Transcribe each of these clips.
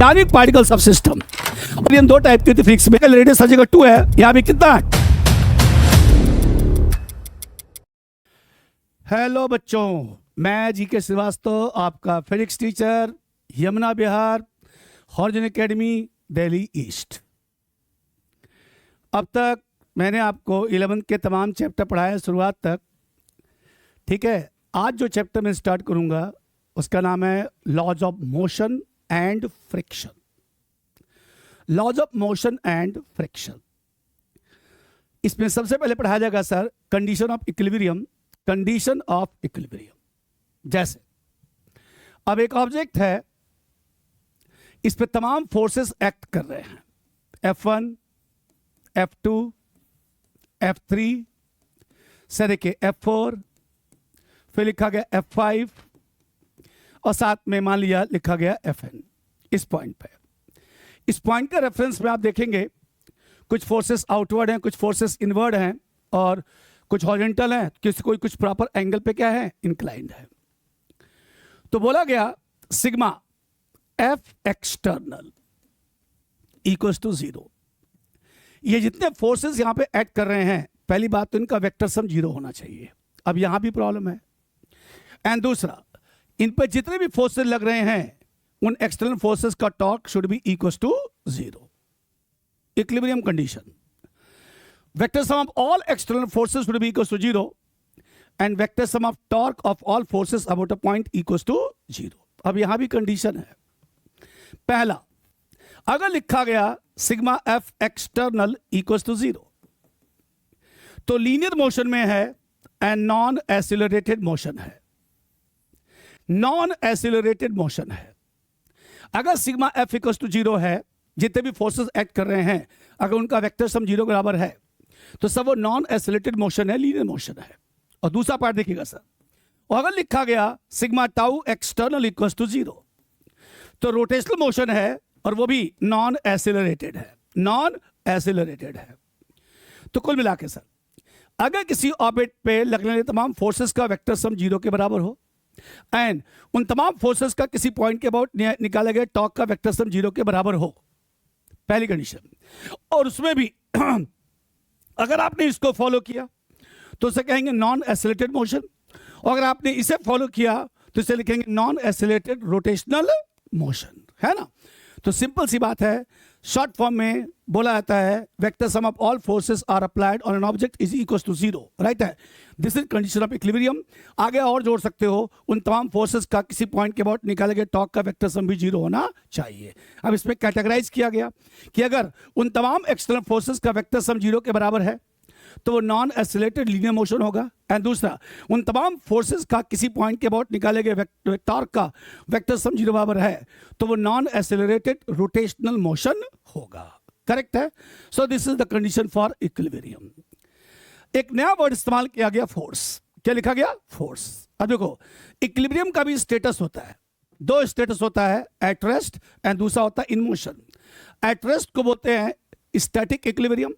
Dynamic particle सब system. और ये दो टाइप की होती है फिजिक्स में, रेडियस हर जगह 2 है, यहाँ भी कितना है। हेलो बच्चों, मैं जीके श्रीवास्तव, आपका फिजिक्स टीचर, यमुना विहार, हॉरिजन एकेडमी, दिल्ली ईस्ट। अब तक मैंने आपको 11th के तमाम चैप्टर पढ़ाए शुरुआत तक, ठीक है। आज जो चैप्टर मैं स्टार्ट करूंगा उसका नाम है laws of motion and friction. Laws of motion and friction, इसमें सबसे पहले पढ़ाया जाएगा sir condition of equilibrium. Condition of equilibrium, जैसे अब एक ऑब्जेक्ट है, इस पे तमाम फोर्सेस एक्ट कर रहे हैं, F1, F2, F3 से देखिए F4, फिर लिखा गया F5 और साथ में मान लिया लिखा गया Fn। इस पॉइंट पे, इस पॉइंट का रेफरेंस में आप देखेंगे कुछ फोर्सेस आउटवर्ड हैं, कुछ फोर्सेस इनवर्ड हैं और कुछ हॉरिजॉन्टल हैं, किसी कोई कुछ प्रॉपर एंगल पे क्या है, इंक्लाइंड है। तो बोला गया sigma F external equals to 0। ये जितने फोर्सेस यहां पे एक्ट कर रहे हैं, पहली बात तो इनका वेक्टर सम 0 होना चाहिए। अब यहां भी प्रॉब्लम है। एंड दूसरा, इन पे जितने भी फोर्सेस लग रहे हैं उन एक्सटर्नल फोर्सेस का torque should be equals to 0। Equilibrium condition, vector sum of all external forces should be equals to 0 and vector sum of torque of all forces about a point equals to 0। अब यहां भी condition है। पहला, अगर लिखा गया sigma F external equals to 0 तो linear motion में है एंड नॉन एक्सीलरेटेड मोशन है। नॉन एक्सीलरेटेड मोशन है। अगर सिग्मा F इक्वल्स टू 0 है, जितने भी फोर्सेस एक्ट कर रहे हैं अगर उनका वेक्टर सम 0 के बराबर है तो सब वो नॉन एक्सीलरेटेड मोशन है, लीनियर मोशन है। और दूसरा पार्ट देखिएगा सर, और अगर लिखा गया sigma tau external equals to 0 तो रोटेशनल मोशन है और वो भी नॉन एक्सीलरेटेड है। नॉन एक्सीलरेटेड है। तो कुल मिला के सर, अगर किसी ऑर्बिट पे लगने वाले तमाम फोर्सेस का वेक्टर सम 0 के बराबर हो एंड उन तमाम फोर्सेस का किसी पॉइंट के अबाउट निकाला गया टॉर्क का वेक्टर सम 0 के बराबर हो, पहली कंडीशन। और उसमें भी अगर आपने इसको फॉलो किया तो उसे कहेंगे नॉन एक्सीलरेटेड मोशन, और अगर आपने इसे फॉलो किया तो इसे लिखेंगे नॉन एक्सीलरेटेड रोटेशनल मोशन, है ना। तो सिंपल सी बात है, शॉर्ट फॉर्म में बोला जाता है vector sum of all forces are applied on an object is equals to 0, right है। This is condition of equilibrium. आगे और जोड़ सकते हो, उन तमाम फोर्सेस का किसी पॉइंट के अबाउट निकाले गए टॉर्क का वेक्टर सम भी 0 होना चाहिए। अब इसमें कैटेगराइज किया गया कि अगर उन तमाम एक्सटर्नल फोर्सेस का वेक्टर सम 0 के बराबर है तो वो नॉन एक्सीलरेटेड लीनियर मोशन होगा। एंड दूसरा, उन तमाम फोर्सेस का किसी पॉइंट के अबाउट निकाले गए टॉर्क का वेक्टर सम 0 बराबर है तो वो नॉन एक्सीलरेटेड रोटेशनल मोशन होगा। करेक्ट है। So this is the condition for equilibrium. एक नया वर्ड इस्तेमाल किया गया, फोर्स। क्या लिखा गया? फोर्स। अब देखो, इक्विलिब्रियम का भी स्टेटस होता है। दो स्टेटस होता है, एट रेस्ट एंड दूसरा होता है इन मोशन। एट रेस्ट को बोलते हैं स्टैटिक इक्विलिब्रियम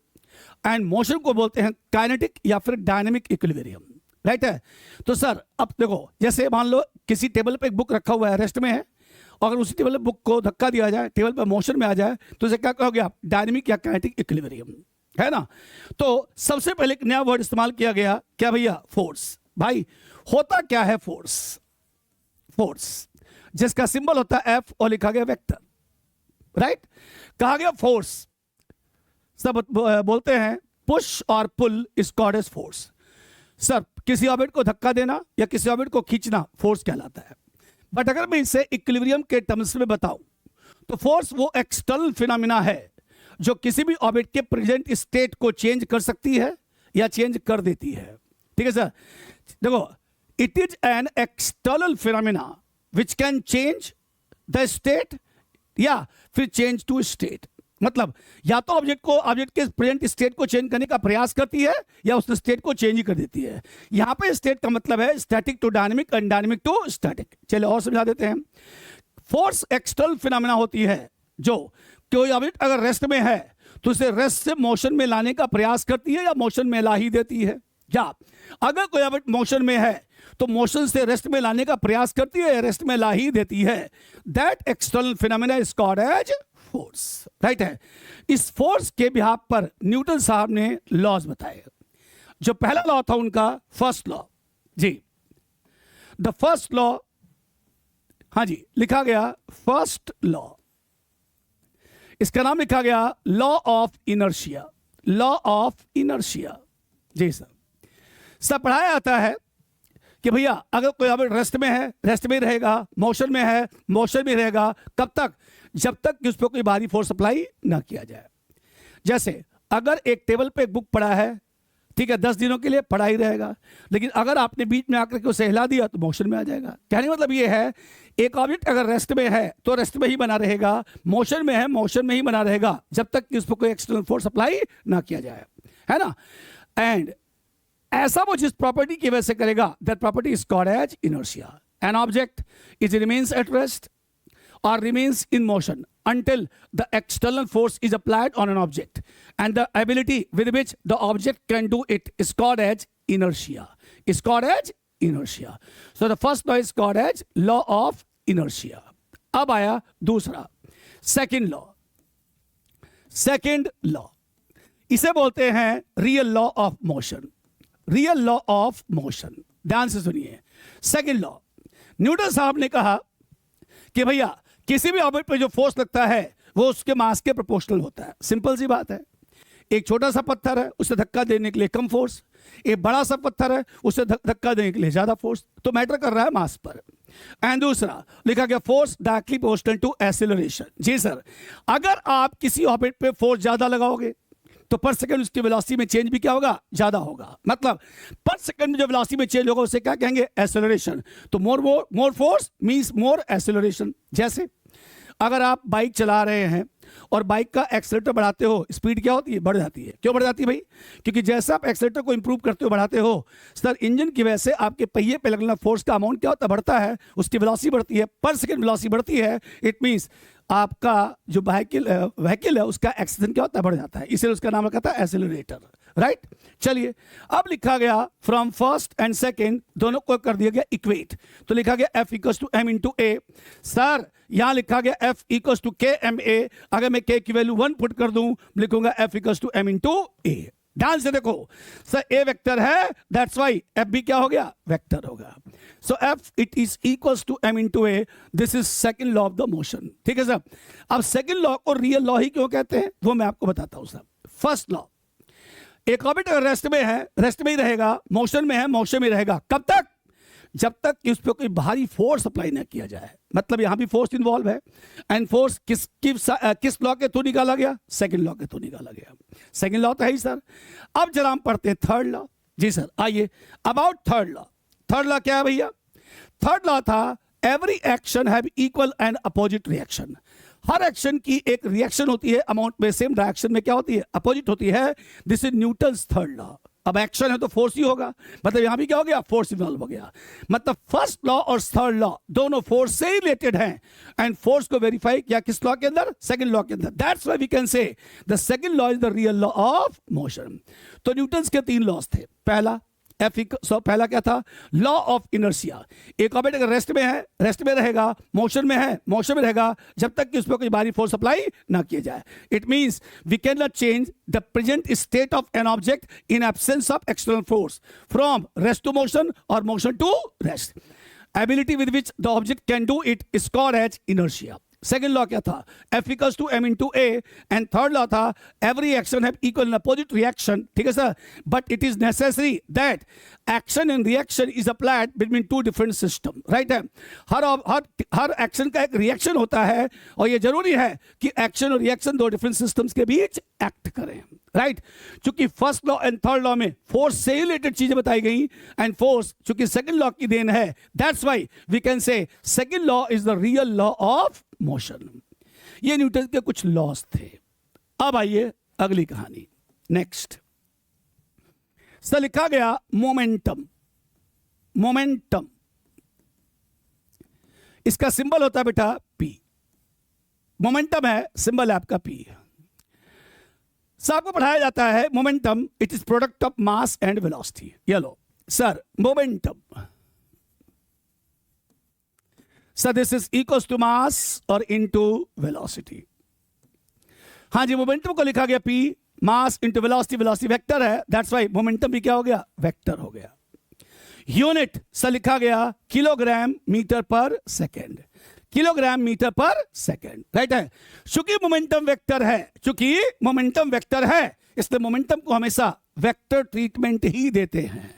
एंड मोशन को बोलते हैं काइनेटिक या फिर डायनेमिक इक्विलिब्रियम, राइट है। तो सर अब देखो, जैसे मान लो किसी टेबल पे एक बुक रखा हुआ है, रेस्ट में है, और अगर उसी टेबल पे बुक को धक्का दिया जाए, टेबल पे मोशन में आ जाए तो इसे क्या कहोगे आप? डायनेमिक या काइनेटिक इक्विलिब्रियम, है ना। तो सबसे पहले एक नया वर्ड इस्तेमाल किया गया, क्या भैया? फोर्स। भाई होता क्या है फोर्स? फोर्स जिसका सिंबल होता है F और लिखा गया वेक्टर, राइट। कहा गया फोर्स, सब बोलते हैं पुश और pull is called as force. Sir किसी ऑब्जेक्ट को धक्का देना या किसी ऑब्जेक्ट को खींचना फोर्स कहलाता है। बट अगर मैं इसे इक्विलिब्रियम के टर्म्स में बताऊं तो फोर्स वो एक्सटर्नल फिनोमिना है जो किसी भी ऑब्जेक्ट के प्रेजेंट स्टेट को चेंज कर सकती है या चेंज कर देती है। ठीक है सर, देखो, it is an external phenomena which can change the state या फिर चेंज टू स्टेट। मतलब या तो ऑब्जेक्ट के प्रेजेंट स्टेट को चेंज करने का प्रयास करती है या उस स्टेट को चेंज ही कर देती है। यहां पे स्टेट का मतलब है static to dynamic and dynamic to static. चलिए और समझा देते हैं। फोर्स एक्सटर्नल फिनोमेना होती है जो कोई ऑब्जेक्ट अगर रेस्ट में है तो उसे रेस्ट से मोशन में लाने का प्रयास करती है या मोशन में ला ही देती है। क्या अगर कोई ऑब्जेक्ट मोशन में है तो मोशन से रेस्ट में लाने का प्रयास करती है, रेस्ट में ला ही देती है। That external phenomena is called as force, right है। इस फोर्स के बिहाफ पर न्यूटन साहब ने लॉज बताए। जो पहला लॉ था उनका फर्स्ट लॉ, जी द फर्स्ट लॉ, हाँ जी लिखा गया फर्स्ट लॉ, इसका नाम लिखा गया law of inertia, law of inertia. जी सर, सब पढ़ाया जाता है कि भैया अगर कोई ऑब्जेक्ट रेस्ट में है, रेस्ट में रहेगा, मोशन में है, मोशन में रहेगा, कब तक? जब तक कि उस पर कोई भारी फोर्स अप्लाई ना किया जाए। जैसे अगर एक टेबल पे एक बुक पड़ा है, ठीक है, 10 दिनों के लिए पड़ा ही रहेगा, लेकिन अगर आपने बीच में आकर के उसे हिला दिया तो मोशन में आ जाएगा। कहने का मतलब ये है, एक ऑब्जेक्ट अगर रेस्ट में है तो रेस्ट में ही बना रहेगा, मोशन में है मोशन में ही बना रहेगा, जब तक कि उस पर कोई एक्सटर्नल फोर्स अप्लाई ना किया जाए, है ना। एंड ऐसा वो जिस प्रॉपर्टी की वजह से करेगा, that property is called as inertia. An object is remains at rest or remains in motion until the external force is applied on an object, and the ability with which the object can do it is called as inertia, is called as inertia. So the first law is called as law of inertia. अब आया दूसरा, second law, second law, इसे बोलते हैं real law of motion, real law of motion। ध्यान से सुनिए, second law, Newton साहब ने कहा कि भैया किसी भी ऑब्जेक्ट पे जो फोर्स लगता है वो उसके मास के प्रोपोर्शनल होता है। सिंपल सी बात है, एक छोटा सा पत्थर है उसे धक्का देने के लिए कम फोर्स, एक बड़ा सा पत्थर है उसे धक्का देने के लिए ज्यादा फोर्स, तो मैटर कर रहा है मास पर। एंड दूसरा लिखा गया force directly proportional to acceleration. जी सर, अगर आप किसी ऑब्जेक्ट पे फोर्स ज्यादा लगाओगे तो पर सेकंड उसकी वेलोसिटी में चेंज भी क्या होगा? ज्यादा होगा। मतलब पर सेकंड में जो वेलोसिटी में चेंज होगा उसे क्या कहेंगे? एक्सेलरेशन। तो more force means more acceleration. जैसे अगर आप बाइक चला रहे हैं और बाइक का एक्सेलेटर बढ़ाते हो, स्पीड क्या होती है? बढ़ जाती है। क्यों बढ़ जाती है भाई? क्योंकि जैसा आप एक्सेलेटर को इंप्रूव करते हो, बढ़ाते हो सर, इंजन की वजह से आपके पहिए पे लगना फोर्स का अमाउंट क्या होता है? बढ़ता है, उसकी वेलोसिटी बढ़ती है, पर सेकंड वेलोसिटी बढ़ती है। इट मींस आपका जो व्हीकल है उसका एक्सीलरेशन क्या होता है? बढ़ जाता है, इसलिए उसका नाम रखा था एक्सेलरेटर, राइट। चलिए अब लिखा गया फ्रॉम फर्स्ट एंड सेकंड दोनों को कर दिया गया इक्वेट, तो लिखा गया F equals to m into a. Sir यहां लिखा गया F equals to k m a, अगर मैं k की वैल्यू 1 पुट कर दूं लिखूंगा F equals to m into A. ध्यान से देखो सर, ए वेक्टर है, दैट्स वाई एफ भी क्या हो गया? वेक्टर होगा। So F it is equals to m into A, this is second law of the motion. ठीक है सर, अब सेकंड लॉ को रियल लॉ ही क्यों कहते हैं वो मैं आपको बताता हूं सर। फर्स्ट लॉ, एक ऑब्जेक्ट अगर रेस्ट में है, रेस्ट में ही रहेगा, मोशन में है, मोशन में रहेगा, कब तक? जब तक कि उस पर कोई भारी फोर्स अप्लाई ना किया जाए। मतलब यहां भी फोर्स इन्वॉल्व है, एंड फोर्स किस लॉ के थ्रू निकाला गया? सेकंड लॉ के थ्रू निकाला गया। सेकंड लॉ तो है ही सर। अब जरा हम पढ़ते हैं थर्ड लॉ। जी सर, आइए about third law. Third law क्या है भैया? थर्ड लॉ था every action have equal and opposite reaction. Her action की एक रिएक्शन होती है अमाउंट में, सेम डायरेक्शन में क्या होती है? अपोजिट होती है। This is Newton's third law. अब एक्शन है तो फोर्स ही होगा, मतलब यहां भी क्या हो गया? फोर्स इन्वॉल्व हो गया। मतलब फर्स्ट लॉ और थर्ड लॉ दोनों फोर्स से ही रिलेटेड हैं, एंड फोर्स को वेरीफाई किया किस लॉ के अंदर? सेकंड लॉ के अंदर। That's why we can say the second law is the real law of motion. तो न्यूटन्स के 3 लॉज थे। पहला पहला क्या था? Law of inertia. एक ऑब्जेक्ट अगर रेस्ट में है, रेस्ट में रहेगा, मोशन में है, मोशन में रहेगा, जब तक कि उस पर कोई भारी फोर्स अप्लाई ना किया जाए। It means we can not change the present state of an object in absence of external force from rest to motion और motion to rest. Ability with which the object can do it is called as inertia. Second law क्या था? F equals to m into A. And third law था every action have equal and opposite reaction. ठीक है sir, but it is necessary that action and reaction is applied between 2 different system. Right है, हर action का एक reaction होता है, और ये जरूरी है कि एक्शन और रिएक्शन 2 डिफरेंट सिस्टम्स के बीच एक्ट करें। राइट, चूंकि first law and third law में फोर्स से रिलेटेड चीजें बताई गई, एंड फोर्स चूंकि सेकंड लॉ की देन है, that's why we can say second law is the real law of motion. ये न्यूटन के कुछ लॉज थे। अब आइए अगली कहानी, नेक्स्ट। सर लिखा गया मोमेंटम। मोमेंटम, इसका सिंबल होता है बेटा P। मोमेंटम है, सिंबल है आपका P। आपको पढ़ाया जाता है momentum it is product of mass and velocity. ये लो sir, momentum sir this is equals to mass और इनटू वेलोसिटी। हाँ जी, मोमेंटम को लिखा गया P, mass into velocity, velocity vector है, दैट्स वाई मोमेंटम भी क्या हो गया, वेक्टर हो गया। यूनिट सर लिखा गया किलोग्राम मीटर पर सेकेंड, किलोग्राम मीटर पर सेकेंड, राइट है। चूंकि मोमेंटम वेक्टर है, चूंकि मोमेंटम वेक्टर है, इसलिए मोमेंटम को हमेशा वेक्टर ट्रीटमेंट ही देते हैं।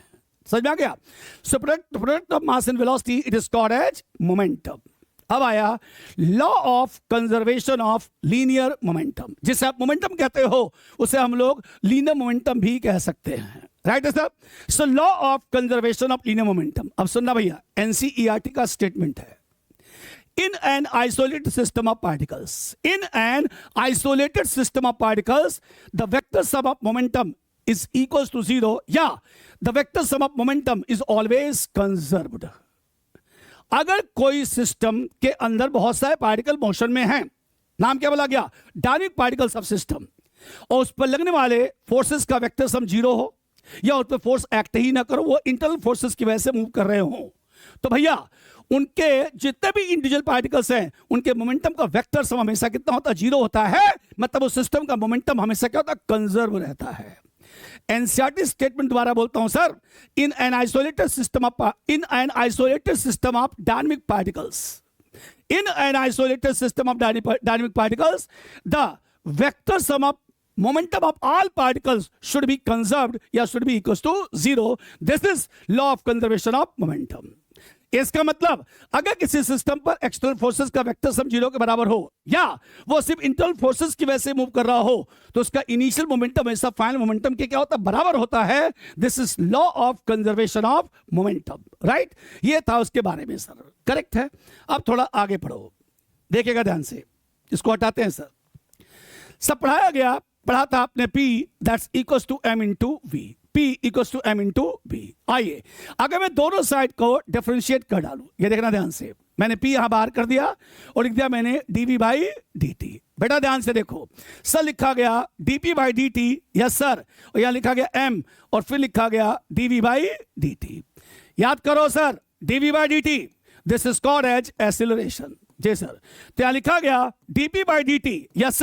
समझ में आ गया? So product of mass and velocity it is called as momentum. अब आया law of conservation of linear momentum. जिसे आप मोमेंटम कहते हो उसे हम लोग लीनियर मोमेंटम भी कह सकते हैं, राइट है sir. So law of conservation of linear momentum, अब सुनना भैया, एनसीईआरटी का स्टेटमेंट है। In an isolated system of particles, the vector sum of momentum is equals to 0. Yeah, the vector sum of momentum is always conserved. अगर कोई system के अंदर बहुत सारे पार्टिकल मोशन में हैं, नाम क्या बोला गया, डायनेमिक पार्टिकल सब सिस्टम, और उस पर लगने वाले फोर्सेस का वेक्टर सम 0 हो, या उस पर फोर्स एक्ट ही ना करो, वो इंटरनल फोर्सेस की वजह से मूव कर रहे हो, तो भैया उनके जितने भी इंडिविजुअल पार्टिकल्स हैं उनके मोमेंटम का वेक्टर सम हमेशा कितना होता है, 0 होता है। मतलब उस सिस्टम का मोमेंटम हमेशा क्या होता है, कंजर्व रहता है। एनसीईआरटी स्टेटमेंट द्वारा बोलता हूं sir, in an isolated system of dynamic particles, the vector sum of momentum of all particles should be conserved या should be equals to 0. This is law of conservation of momentum. इसका मतलब अगर किसी system पर external forces का vector सम 0 के बराबर हो, या वो सिर्फ इंटरनल फोर्सेस की वजह से मूव कर रहा हो, तो उसका इनिशियल मोमेंटम हमेशा फाइनल मोमेंटम के क्या होता है, बराबर होता है। This is law of conservation of momentum, right. ये था उसके बारे में सर, करेक्ट है। अब थोड़ा आगे पढ़ो, देखिएगा ध्यान से, इसको हटाते हैं सर। सब पढ़ा था आपने P that's equals to M into V, P equals to M into V। आइए अगर मैं दोनों साइड को डिफरेंशिएट कर डालूं, ये देखना ध्यान से, मैंने P यहां बाहर कर दिया और लिख दिया मैंने dV बाई dt। बेटा ध्यान से देखो, सर लिखा गया dP by dt, yes sir, और यहां लिखा गया M और फिर लिखा गया dV बाई dt। याद करो sir, dV by dt, this is called as acceleration. जी सर, तो यहां लिखा गया dP by dt, yes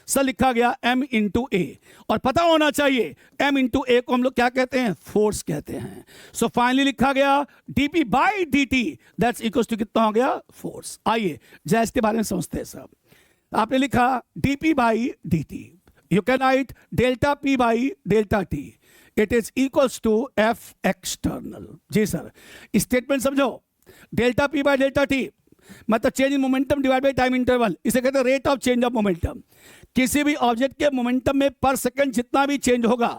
sir लिखा गया M इंटू ए, और पता होना चाहिए M इंटू ए को हम लोग क्या कहते हैं, फोर्स कहते हैं। सो फाइनली लिखा गया dP by dt that's equals to कितना हो गया, फोर्स। आइए जरा इसके बारे में समझते हैं सब। आपने लिखा dP by dt, you can write delta P by delta t, it is equals to F external. जी सर, स्टेटमेंट समझो, delta P by delta t मतलब change in momentum divide by time interval, इसे कहते हैं rate of change of momentum. किसी भी object के momentum में पर सेकंड जितना भी चेंज होगा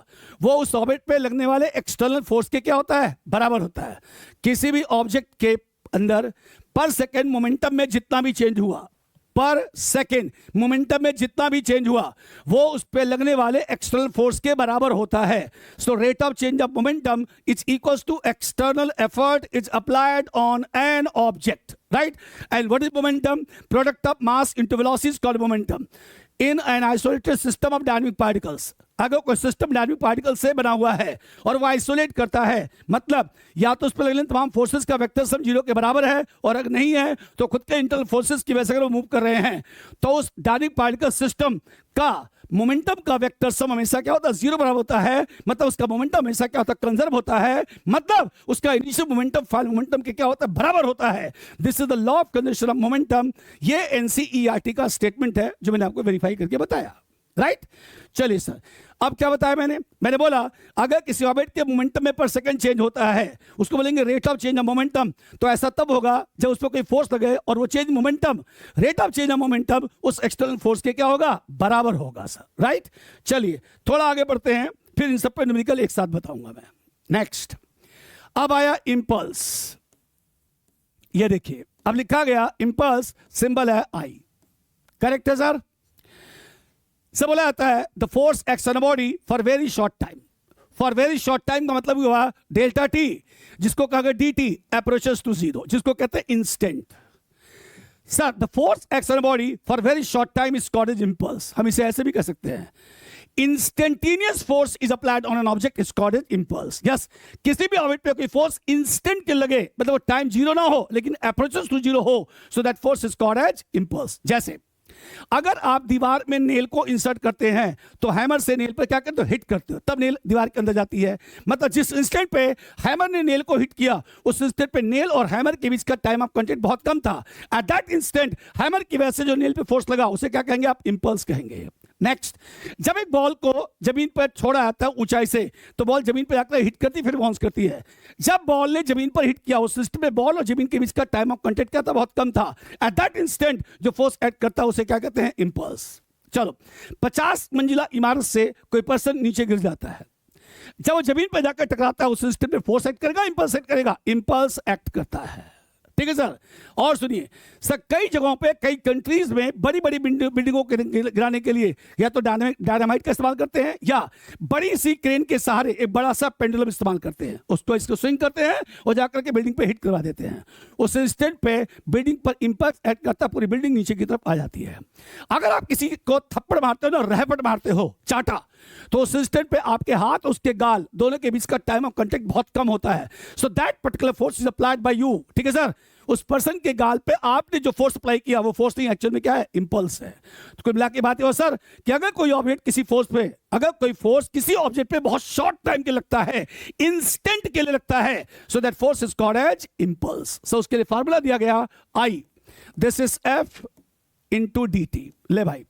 वो उस ऑब्जेक्ट पे लगने वाले एक्सटर्नल फोर्स के क्या होता है, बराबर होता है। किसी भी ऑब्जेक्ट के अंदर पर सेकंड मोमेंटम में जितना भी चेंज हुआ, पर सेकेंड मोमेंटम में जितना भी चेंज हुआ वो उस पे लगने वाले एक्सटर्नल फोर्स के बराबर होता है। So rate of change of momentum is equals to external effort is applied on an object, right. And what is momentum, product of mass into velocity is called momentum in an isolated system of dynamic particles. अगर कोई system dynamic particle से बना हुआ है और वो isolate करता है, मतलब या तो उस पर लगने तमाम फोर्सेस का वेक्टर सम 0 के बराबर है, और अगर नहीं है तो खुद के इंटरनल फोर्सेस की वजह से अगर वो मूव कर रहे हैं, तो उस डायनेमिक पार्टिकल सिस्टम का मोमेंटम का वेक्टर सम हमेशा क्या होता है, 0 बराबर होता है। मतलब उसका मोमेंटम हमेशा क्या होता है, कंजर्व होता है। मतलब उसका इनिशियल मोमेंटम फाइनल मोमेंटम के क्या होता है, बराबर होता है। This is the law of conservation of momentum. ये एनसीईआरटी का स्टेटमेंट है जो मैंने आपको वेरीफाई करके बताया, राइट। चलिए सर, अब क्या बताया मैंने बोला अगर किसी ऑब्जेक्ट के मोमेंटम में पर सेकंड चेंज होता है उसको बोलेंगे rate of change of momentum. तो ऐसा तब होगा जब उस पर कोई फोर्स लगे और वो change momentum, rate of change of momentum उस एक्सटर्नल फोर्स के क्या होगा, बराबर होगा सर, राइट। चलिए थोड़ा आगे बढ़ते हैं, फिर इन सब पे न्यूमेरिकल एक साथ बताऊंगा मैं। नेक्स्ट, अब आया इंपल्स। ये देखिए, अब लिखा गया इंपल्स, सिंबल है I, करेक्ट है सर। सब बोला जाता है the force acts on a body for very short time. For very short time का मतलब हुआ डेल्टा टी, जिसको कहा गया dt अप्रोचेस टू 0, जिसको कहते हैं instant. Sir the force acts on a body for very short time is called as impulse. हम इसे ऐसे भी कह सकते हैं instantaneous force is applied on an object is called as impulse. Yes, किसी भी ऑब्जेक्ट पे कोई फोर्स इंस्टेंट के लगे, मतलब वो टाइम जीरो ना हो लेकिन अप्रोचेस टू जीरो हो, so that force is called as impulse. जैसे अगर आप दीवार में नेल को इंसर्ट करते हैं तो हैमर से नेल पर क्या करते हो, हिट करते हो, तब नेल दीवार के अंदर जाती है. मतलब जिस इंस्टेंट पे हैमर ने नेल को हिट किया, उस इंस्टेंट पे नेल और हैमर के बीच का टाइम ऑफ कांटेक्ट बहुत कम था. एट दैट इंस्टेंट हैमर की वजह से जो नेल पे फोर्स लगा उसे क्या कहेंगे आप, इंपल्स कहेंगे. नेक्स्ट, जब एक बॉल को जमीन पर छोड़ा जाता है ऊंचाई से, तो बॉल जमीन पर जाकर हिट करती फिर बाउंस करती है. जब बॉल ने जमीन पर हिट किया, उस सिस्टम में बॉल और जमीन के बीच का टाइम ऑफ कांटेक्ट क्या था, बहुत कम था. एट दैट इंस्टेंट जो फोर्स एक्ट करता है उसे क्या कहते हैं, इंपल्स. चलो, 50 मंजिला इमारत से कोई पर्सन नीचे गिर जाता है. जब वो जमीन पर जाकर टकराता है, उस सिस्टम में फोर्स एक्ट करेगा, इंपल्स एक्ट करेगा, इंपल्स एक्ट करता है. ठीक है सर. और सुनिए सर, कई जगहों पे, कई कंट्रीज में बड़ी बड़ी बिल्डिंगों को गिराने के लिए या तो डायनामाइट का इस्तेमाल करते हैं या बड़ी सी क्रेन के सहारे एक बड़ा सा पेंडुलम इस्तेमाल करते हैं. उसको इसको स्विंग करते हैं और जाकर के बिल्डिंग पे हिट करवा देते हैं. उस इंस्टेंट पे बिल्डिंग पर इंपैक्ट एक्ट करता, पूरी बिल्डिंग नीचे की तरफ आ जाती है. अगर आप किसी को थप्पड़ मारते हो ना, रहपट मारते हो, चाटा, तो उस इंस्टेंट पे आपके हाथ और उसके गाल दोनों के बीच का टाइम ऑफ कांटेक्ट बहुत कम होता है. So that particular force is applied by you. ठीक है सर. उस पर्सन के गाल पे आपने जो फोर्स अप्लाई किया वो फोर्स नहीं, एक्चुअल में क्या है, इंपल्स है. तो कुल मिला के बात है सर कि अगर कोई ऑब्जेक्ट किसी फोर्स पे, अगर कोई फोर्स किसी ऑब्जेक्ट पे बहुत शॉर्ट टाइम के लगता है, इंस्टेंट के लिए लगता है, so that force is called as impulse. So उसके लिए फार्मूला दिया गया I, this is F into D T. ले भाई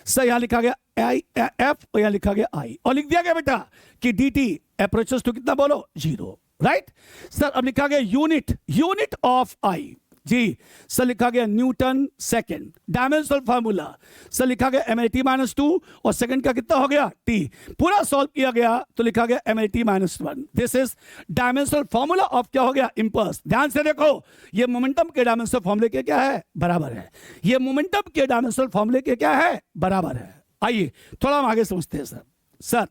सर, यहां लिखा गया आई एफ और यहां लिखा गया आई, और लिख दिया गया बेटा कि डी टी अप्रोचेस टू कितना बोलो, जीरो. Right sir. अब लिखा गया यूनिट ऑफ आई. जी सर, लिखा गया newton second. Dimensional formula sir लिखा गया mlt-2 और सेकंड का कितना हो गया, t. पूरा सॉल्व किया गया तो लिखा गया mlt-1. This is dimensional formula of क्या हो गया, इंपल्स. ध्यान से देखो, ये मोमेंटम के डायमेंशनल फार्मूले के क्या है, बराबर है. ये मोमेंटम के डायमेंशनल फार्मूले के क्या है, बराबर है. आइए थोड़ा हम आगे समझते हैं. सर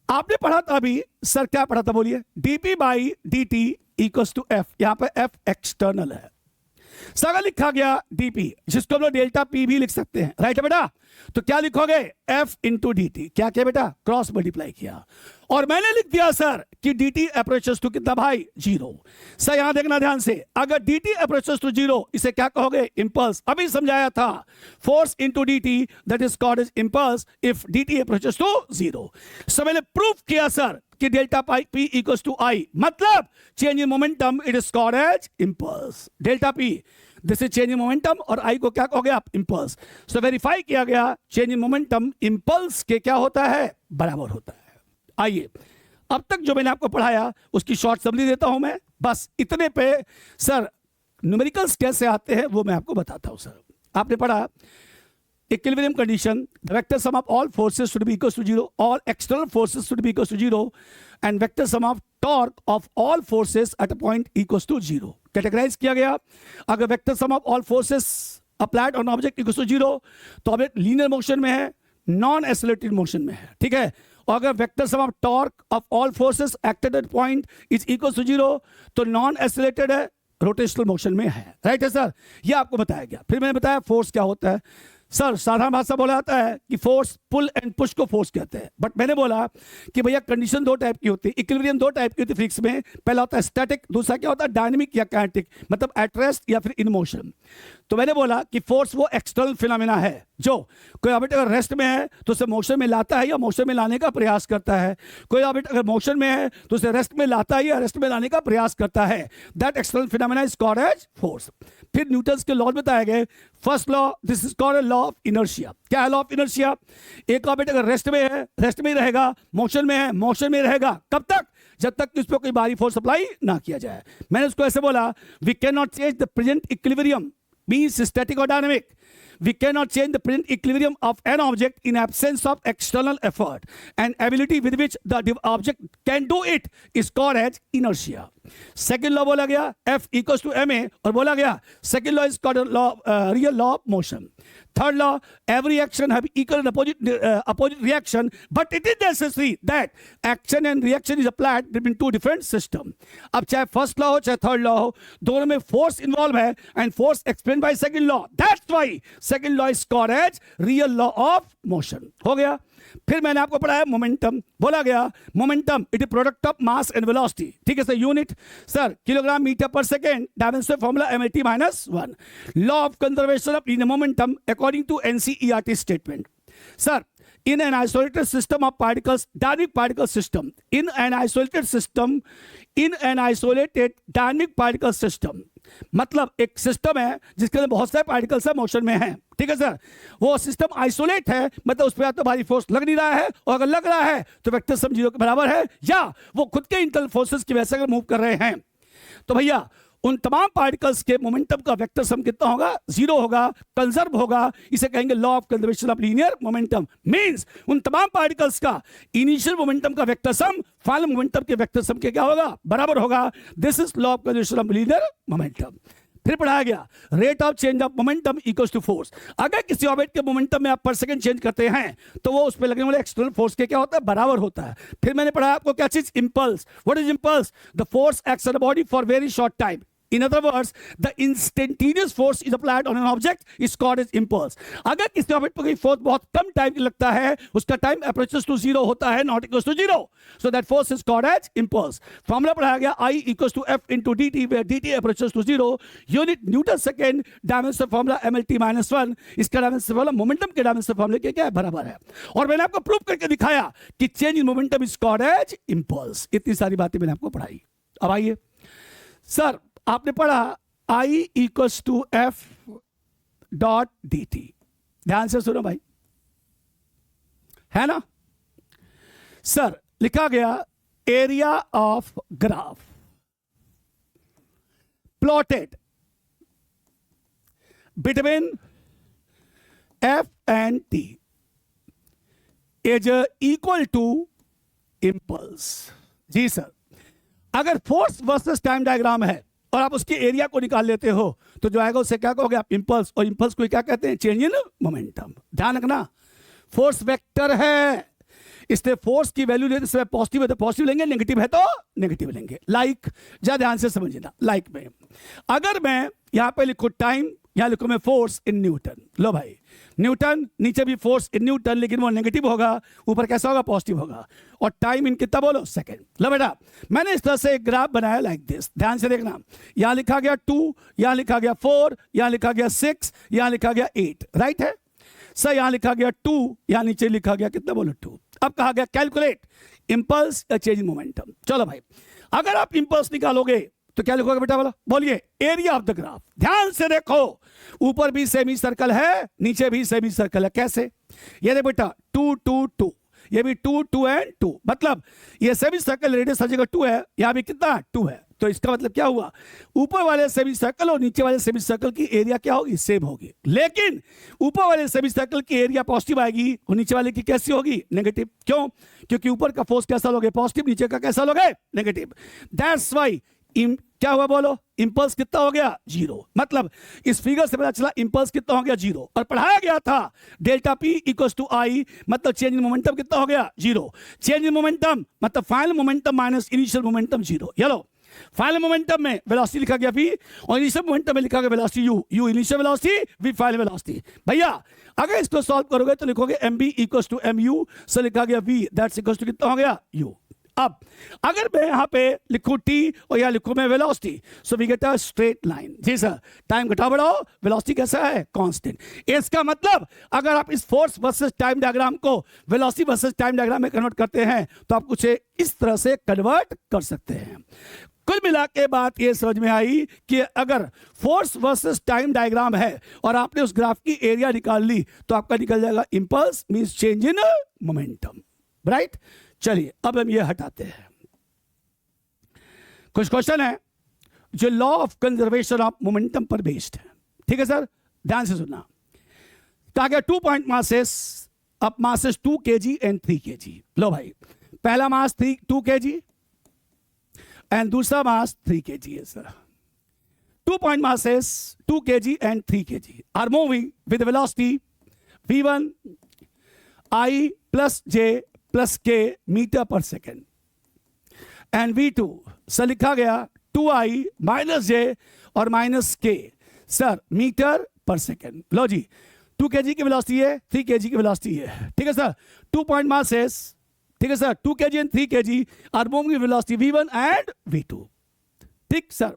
आपने पढ़ा था अभी, सर क्या पढ़ा था बोलिए, dp by dt equals to f. यहां पर f एक्सटर्नल है. सर लिखा गया dp, जिसको हम लोग डेल्टा p भी लिख सकते हैं. राइट है बेटा. तो क्या लिखोगे, f इंटू डी टी. क्या किया बेटा, क्रॉस मल्टीप्लाई किया, और मैंने लिख दिया सर कि dt अप्रोचेस टू कितना भाई, जीरो. सर यहां देखना ध्यान से, अगर dt अप्रोचेस टू जीरो, इसे क्या कहोगे, इंपल्स. अभी समझाया था, force into dt that is called as impulse if dt approaches to zero. So मैंने प्रूफ किया सर कि delta p equals to i, मतलब change in momentum, it is called as impulse. Delta p, this is change in momentum, और i को क्या कहोगे आप, impulse. सो verify किया गया, चेंज इन मोमेंटम इंपल्स के क्या होता है, बराबर होता है. आइए अब तक जो मैंने आपको पढ़ाया उसकी शॉर्ट समरी देता हूं मैं, बस इतने पे. सर न्यूमेरिकल्स कैसे आते हैं वो मैं आपको बताता हूं. सर आपने पढ़ा equilibrium condition, the vector sum of all forces should be equal to zero, all external forces should be equal to zero, and vector sum of torque of all forces at a point equals to zero. Categorize किया गया, अगर vector sum of all forces applied on object equals to zero, तो object linear motion में है, non accelerated motion में है. ठीक है. और अगर vector sum of torque of all forces acted at point is equal to zero, तो नॉन एक्सेलरेटेड है, रोटेशनल मोशन में है. राइट है सर. ये आपको बताया गया. फिर मैंने बताया फोर्स क्या होता है. सर साधारण भाषा बोला जाता है कि फोर्स पुल एंड पुश को फोर्स कहते हैं, बट मैंने बोला कि भैया कंडीशन दो टाइप की होती है, इक्विलिब्रियम दो टाइप की होती है फिजिक्स में. पहला होता है स्टैटिक, दूसरा क्या होता है, डायनेमिक या काइनेटिक, मतलब एट रेस्ट या फिर इन मोशन. तो मैंने बोला कि फोर्स वो एक्सटर्नल फिनोमेना है जो कोई ऑब्जेक्ट अगर रेस्ट में है तो उसे मोशन में लाता है या मोशन में लाने का प्रयास करता है, कोई ऑब्जेक्ट अगर मोशन में है तो उसे रेस्ट में लाता है या रेस्ट में लाने का प्रयास करता है. That external phenomena is called as force. फिर न्यूटन्स के लॉ बताए गए. First law, this is called law of inertia. क्या है लॉ ऑफ इनर्शिया? एक ऑब्जेक्ट अगर रेस्ट में है, रेस्ट में ही रहेगा, मोशन में है, मोशन में रहेगा. कब तक? जब तक कि उस पर कोई बाहरी फोर्स अप्लाई ना किया जाए. मैंने उसको ऐसे बोला, we can not change the present equilibrium, means static और dynamic. We cannot change the present equilibrium of an object in absence of external effort, and ability with which the object can do it is called as inertia. Second law बोला गया F equals to ma, और बोला गया second law is called law real law of motion. Third law, every action have equal and opposite reaction, but it is necessary that action and reaction is applied between two different system. अब चाहे first law हो चाहे third law हो, दोनों में force involve है and force explain by second law. That's why second law is called as real law of motion. हो गया. फिर मैंने आपको पढ़ाया मोमेंटम. बोला गया momentum it is product of mass and velocity. ठीक है sir. Unit sir kilogram metre पर second. Dimension formula mlt minus 1. Law of conservation of linear momentum according to NCERT statement. Sir, in an isolated system of particles, dynamic particle system, in an isolated dynamic particle system, मतलब एक system है जिसके अंदर बहुत सारे particles है motion में हैं. ठीक है सर. वो सिस्टम आइसोलेट है, मतलब उस पर या तो भारी फोर्स लग नहीं रहा है, और अगर लग रहा है तो वेक्टर सम 0 के बराबर है, या वो खुद के इंटरनल फोर्सेस की वजह से अगर मूव कर रहे हैं तो भैया उन तमाम पार्टिकल्स के मोमेंटम का वेक्टर सम कितना होगा? 0 होगा, कंजर्व होगा. इसे कहेंगे law of conservation of linear momentum. Means उन तमाम पार्टिकल्स का इनिशियल मोमेंटम का वेक्टर सम फाइनल मोमेंटम के वेक्टर सम के क्या होगा? बराबर होगा. This is law of conservation of linear momentum. फिर पढ़ाया गया rate of change of momentum equals to force. अगर किसी ऑब्जेक्ट के मोमेंटम में आप पर सेकंड चेंज करते हैं तो वो उस पर लगने वाले एक्सटर्नल फोर्स के क्या होता है? बराबर होता है. फिर मैंने पढ़ाया आपको क्या चीज? Impulse. What is impulse? The force acts on the body for very short time. In other words, the instantaneous force is applied on an object is called as impulse. अगर किसी ऑब्जेक्ट पर कोई फोर्स बहुत कम time की लगता है, उसका time approaches to 0 होता है, not equals to 0. So that force is called as impulse. Formula पढ़ाया गया I equals to F into dt, where dt approaches to 0. Unit Newton second. Dimension formula mlt minus 1. इसका dimension formula momentum के dimension फॉर्मूले के क्या है? बराबर है. और मैंने आपको प्रूव करके दिखाया कि change in momentum is called as impulse. इतनी सारी बातें मैंने आपको पढ़ाई. अब आइए सर, आपने पढ़ा I equals to F dot D T. ध्यान से सुनो भाई, है ना सर. लिखा गया area of graph plotted between F and T is equal to impulse. जी सर. अगर फोर्स वर्सेस टाइम डायग्राम है और आप उसके एरिया को निकाल लेते हो तो जो आएगा उसे क्या कहोगे आप? इंपल्स. और इंपल्स को क्या कहते हैं? Change in momentum. ध्यान रखना, फोर्स वेक्टर है, इसलिए फोर्स की वैल्यू लेते समय पॉजिटिव है तो पॉजिटिव लेंगे, नेगेटिव है तो नेगेटिव लेंगे. लाइक जा ध्यान से समझना. लाइक में अगर मैं यहां पे लिखूं टाइम, यहां लिखूं मैं फोर्स इन न्यूटन. लो भाई, न्यूटन, नीचे भी फोर्स इन न्यूटन, लेकिन वो नेगेटिव होगा, ऊपर कैसा होगा? पॉजिटिव होगा. और टाइम इन कितना बोलो? सेकंड. लो बेटा, मैंने इस तरह से एक ग्राफ बनाया लाइक दिस. ध्यान से देखना. यहां लिखा गया 2, यहां लिखा गया 4, यहां लिखा गया 6, यहां लिखा गया 8. राइट है सर. यहां लिखा गया 2, यहां नीचे लिखा गया कितना बोलो? 2. अब कहा गया कैलकुलेट इंपल्स या चेंज इन मोमेंटम. चलो भाई, अगर आप इंपल्स निकालोगे तो क्या लिखोगे बेटा? बोला बोलिए. Area of the graph. ध्यान से देखो, ऊपर भी सेमी सर्कल है, नीचे भी सेमी सर्कल है. कैसे? ये देख बेटा, 2 2 2, ये भी 2 2 एंड 2. मतलब ये सेमी सर्कल रेडियस हर जगह 2 है, यहां भी कितना? 2 है. तो इसका मतलब क्या हुआ? ऊपर वाले सेमी सर्कल और नीचे वाले सेमी सर्कल की एरिया क्या होगी? सेम होगी. लेकिन ऊपर वाले सेमी सर्कल की एरिया पॉजिटिव आएगी और नीचे वाले की कैसी होगी? नेगेटिव. क्यों? क्योंकि ऊपर का फोर्स कैसा लोगे? पॉजिटिव. नीचे का कैसा लोगे? नेगेटिव. दैट्स व्हाई क्या हुआ बोलो? इंपल्स कितना हो गया? 0. मतलब इस फिगर से पता चला इंपल्स कितना हो गया? 0. और पढ़ाया गया था delta P equals to I, मतलब चेंज इन मोमेंटम कितना हो गया? 0. चेंज इन मोमेंटम मतलब final momentum minus initial momentum 0. चलो, फाइनल मोमेंटम में वेलोसिटी लिखा गया V और इनिशियल मोमेंटम में लिखा गया velocity U. U initial velocity, V final velocity. भैया अगर इसको सॉल्व करोगे तो लिखोगे MB इक्वल्स टू MU. सो लिखा गया V, दैट्स इक्वल्स टू कितना हो गया? U. अब अगर मैं यहां पे लिखूं T और यहां लिखूं मैं velocity, so we get a straight line. जी सर. टाइम घटा बढ़ाओ, वेलोसिटी कैसा है? कांस्टेंट. इसका मतलब अगर आप इस फोर्स वर्सेस टाइम डायग्राम को वेलोसिटी वर्सेस टाइम डायग्राम में कन्वर्ट करते हैं तो आप कुछ इस तरह से कन्वर्ट कर सकते हैं. कुल मिला के बात ये समझ में आई कि अगर फोर्स वर्सेस टाइम डायग्राम है और आपने उस ग्राफ की एरिया निकाल ली तो आपका निकल जाएगा impulse means change in momentum. Right. चलिए अब हम ये हटाते हैं. कुछ क्वेश्चन है जो law of conservation of momentum पर बेस्ड है. ठीक है सर, ध्यान से सुनना. कहा गया 2 पॉइंट मासेस अब मासेस 2 kg एंड 3 kg. लो भाई, पहला मास 2 kg एंड दूसरा मास 3 kg है sir. 2 point masses 2 kg and 3 kg are moving with velocity v1 I plus j plus k meter per second and v2 sir लिखा गया 2I minus j और minus k sir metre पर second. लो जी 2 kg की velocity है, 3 kg की velocity है. ठीक है सर. 2 point masses, ठीक है sir, 2 kg and 3 kg are moving with velocity v1 and v2. ठीक सर.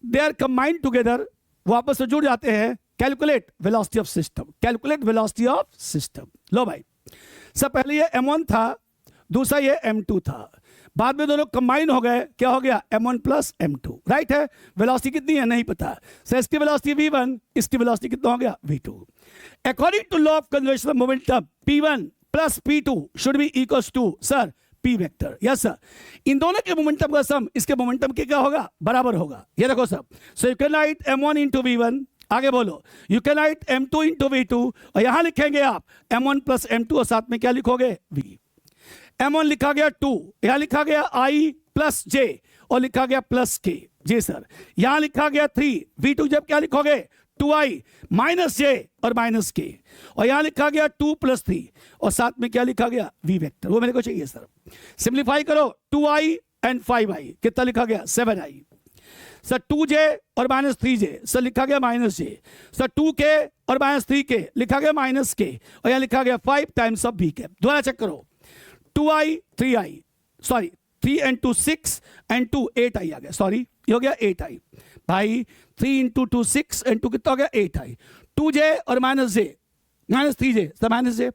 दे आर कंबाइंड टुगेदर, वो आपस में जुड़ जाते हैं. Calculate velocity of system, calculate velocity of system. लो भाई सर पहले ये m1 था, दूसरा ये m2 था, बाद में दोनों कंबाइन हो गए, क्या हो गया m1 प्लस m2. राइट है. वेलोसिटी कितनी है नहीं पता. सर इसकी वेलोसिटी v1, इसकी वेलोसिटी कितना हो गया v2. According to law of conservation of momentum p1 plus p2 should be equals to sir p vector. Yes sir. इन दोनों के मोमेंटम का सम इसके मोमेंटम के क्या होगा, बराबर होगा. ये देखो sir. So you can right m1 into v1, आगे बोलो you can right m2 into v2, और यहां लिखेंगे आप m1 प्लस m2 और साथ में क्या लिखोगे v. m1 लिखा गया 2, यहां लिखा गया i प्लस j और लिखा गया प्लस k. जी सर. यहां लिखा गया 3, v2 जब क्या लिखोगे 2i माइनस j और माइनस k, और यहां लिखा गया 2 प्लस 3 और साथ में क्या लिखा गया v वेक्टर. वो मेरे को चाहिए सर. सिंप्लीफाई करो 2i एंड 5i कितना लिखा गया 7i. सर 2j और माइनस 3j सर लिखा गया माइनस j. सर 2k और माइनस 3k लिखा गया माइनस k, और यहां लिखा गया 5 टाइम्स ऑफ b कैप. दोबारा चेक करो 2i 3i, sorry 3 and 2 6 and 2 8i आ गया. सॉरी ये हो गया 8i भाई. 3 into 2 6 and 2 कितना हो गया 8i. 2j और minus j minus 3j sir minus j.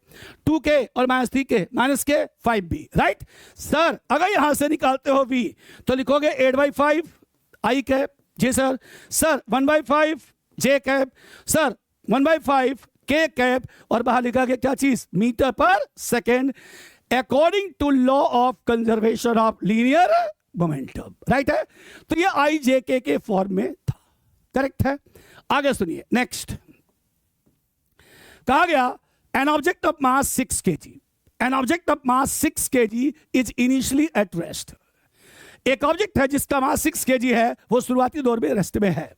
2k और minus 3k minus k 5b. Right sir. अगर यहां से निकालते हो v तो लिखोगे 8/5 i कैप. जी sir. Sir 1/5 j cap. Sir 1/5 k cap, और बाहर लिखा गया क्या चीज मीटर पर second according to law of conservation of linear momentum. Right है. तो ये आई जे के फॉर्म में था. करेक्ट है. आगे सुनिए नेक्स्ट. कहा गया an object of mass 6 kg, an object of mass 6 kg is initially at rest. एक ऑब्जेक्ट है जिसका मास 6 kg है, वो शुरुआती दौर में रेस्ट में है.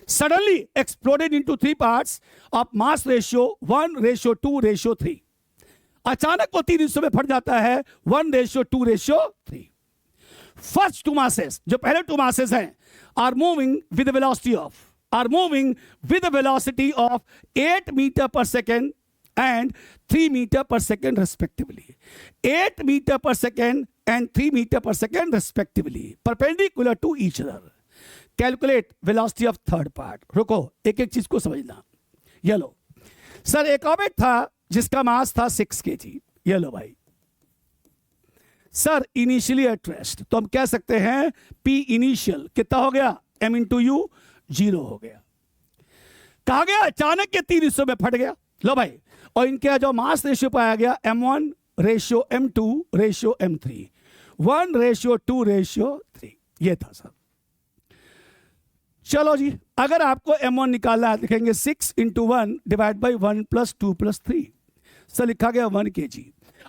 Suddenly exploded into 3 parts of mass ratio 1:2:3. अचानक वो 3 हिस्सों में फट जाता है 1:2:3. फर्स्ट 2 masses, जो पहले 2 masses हैं, are moving with velocity of 8 metre पर second and 3 meter per second respectively. 8 meter per second and 3 meter per second respectively, perpendicular to each other. Calculate velocity of third part. रुको एक एक चीज को समझना. ये लो सर. एक ऑब्जेक्ट था जिसका मास था 6 kg. ये लो भाई सर इनिशियली एट रेस्ट, तो हम कह सकते हैं P इनिशियल कितना हो गया m इंटू यू 0 हो गया. कहा गया अचानक के 3 हिस्सों में फट गया. लो भाई, और इनके जो मास रेशियो पाया गया m1 ratio m2 ratio m3, 1:2:3. ये था सर. चलो जी, अगर आपको m1 निकालना है लिखेंगे 6 into 1 डिवाइड बाई 1 + 2 + 3. सर लिखा गया 1 kg.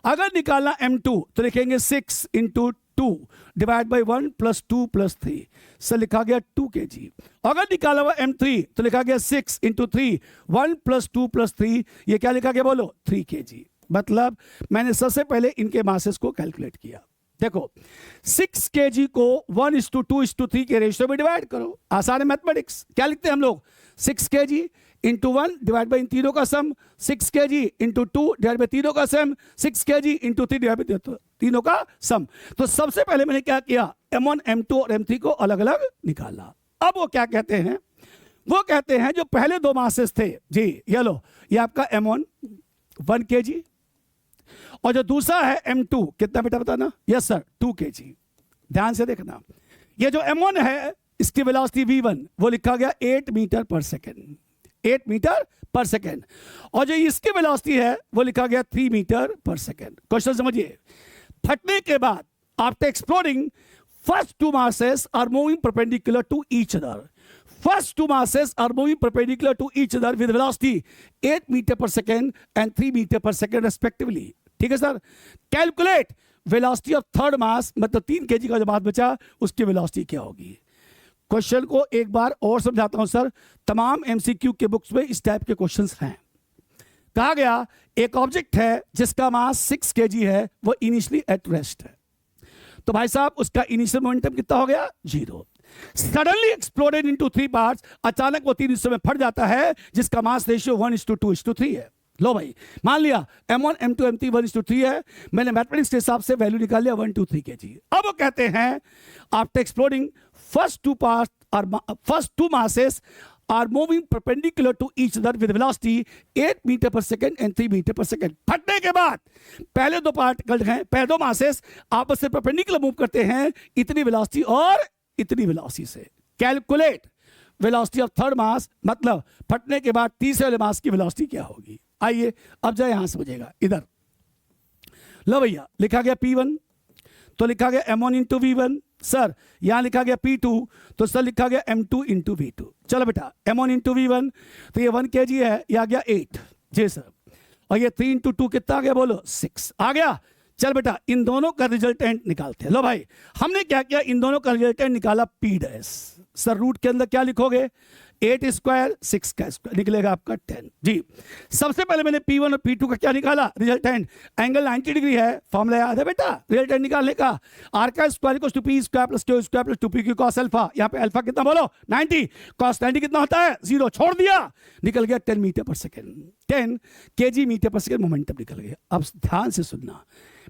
अगर निकालना m2 तो लिखेंगे 6 into 2 डिवाइड बाई 1 + 2 + 3. सर लिखा गया 2 kg. अगर निकाला हुआ m3 तो लिखा गया 6 into 3 1 + 2 + 3. ये क्या लिखा गया बोलो 3 kg. मतलब मैंने सबसे पहले इनके मासेस को कैलकुलेट किया. देखो 6 kg को 1:2:3 के रेशियो में डिवाइड करो. आसान है मैथमेटिक्स. क्या लिखते हैं हम लोग 6 kg इंटू 1 डिवाइड बाई इन तीनों का सम, 6 kg इंटू 2 डिवाइड बाई तीनों का सम, 6 kg इंटू 3 डिवाइड बाई तीनों का सम. तो सबसे पहले मैंने क्या किया m1 m2 और m3 को अलग अलग निकाला. अब वो क्या कहते हैं, वो कहते हैं जो पहले 2 मासेस थे जी, ये लो ये आपका m1 1 kg और जो दूसरा है m2 कितना बेटा बताना. Yes sir 2 kg. ध्यान से देखना, ये जो m1 है इसकी वेलोसिटी v1 वो लिखा गया 8 मीटर पर सेकेंड, 8 मीटर पर सेकेंड, और जो इसकी वेलोसिटी है वो लिखा गया 3 मीटर पर सेकेंड. क्वेश्चन समझिए. फटने के बाद after exploding first 2 masses are moving perpendicular to each other. First 2 masses are moving perpendicular to each other with velocity 8 meter per second and 3 meter per second respectively. ठीक है sir. Calculate velocity of third mass मतलब 3 kg का जो मास बचा उसकी velocity क्या होगी। Question को एक बार और समझाता हूं सर, तमाम एमसीक्यू के बुक्स में इस टाइप के क्वेश्चंस हैं। कहा गया एक ऑब्जेक्ट है जिसका मास 6 kg है, वो इनिशियली एट रेस्ट है, तो भाई साहब उसका इनिशियल मोमेंटम कितना हो गया, 0। सडनली एक्सप्लोडेड इनटू 3 पार्ट्स, अचानक वो 3 हिस्सों में फट जाता है जिसका मास रेशियो 1:2:3 है। लो भाई, मान लिया m1 m2 m3 1:3 है, मैंने मैथमेटिक्स के हिसाब से वैल्यू निकाल लिया 1 2 3 kg। अब वो कहते हैं after exploding first two masses are moving perpendicular to each other with velocity 8 metre पर सेकेंड एंड 3 मीटर पर सेकेंड। फटने के बाद पहले दो पार्टिकल हैं, पहले दो मासेस आपस में परपेंडिकुलर मूव करते हैं इतनी वेलोसिटी और इतनी वेलोसिटी से। Calculate velocity of third mass, मतलब फटने के बाद तीसरे वाले मास की वेलोसिटी क्या होगी। आइए अब जाए यहां समझिएगा। इधर लो भैया, लिखा गया P1 तो लिखा गया m1 इंटू V1, सर यहां लिखा गया P2 तो सर लिखा गया m2 इंटू V2। चलो बेटा m1 इंटू V1 तो ये 1 kg है, ये आ गया 8 जी सर, और ये 3 इंटू 2 कितना आ गया बोलो, 6 आ गया। चल बेटा इन दोनों का रिजल्टेंट निकालते हैं। लो भाई हमने क्या किया, इन दोनों का रिजल्टेंट निकाला P डैश। सर रूट के अंदर क्या लिखोगे, 8 स्क्वायर 6 का स्क्वायर निकलेगा आपका 10 जी। सबसे पहले मैंने P1 और P2 का क्या निकाला, रिजल्टेंट। एंगल 90 डिग्री है, फॉर्मूला याद है बेटा रिजल्टेंट निकालने का, आर का square equals to P square plus Q square plus 2p cos alpha. यहाँ पे अल्फा कितना बोलो 90, cos 90 कितना होता है 0, छोड़ दिया, निकल गया 10 मीटर पर सेकेंड, 10 kg मीटर पर सेकेंड मोमेंटम निकल गया। अब ध्यान से सुनना,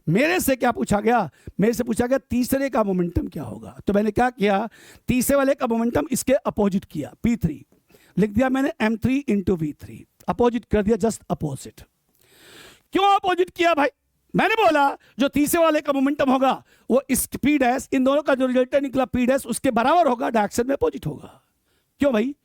मेरे से क्या पूछा गया, मेरे से पूछा गया तीसरे का मोमेंटम क्या होगा, तो मैंने क्या किया, तीसरे वाले का मोमेंटम इसके अपोजिट किया, P3 लिख दिया मैंने m3 इंटू V3, अपोजिट कर दिया, जस्ट अपोजिट। क्यों अपोजिट किया भाई, मैंने बोला जो तीसरे वाले का मोमेंटम होगा वो इस P डैश, इन दोनों का जो रिजल्टेंट निकला P डैश उसके बराबर होगा, डायरेक्शन में अपोजिट होगा। क्यों भाई,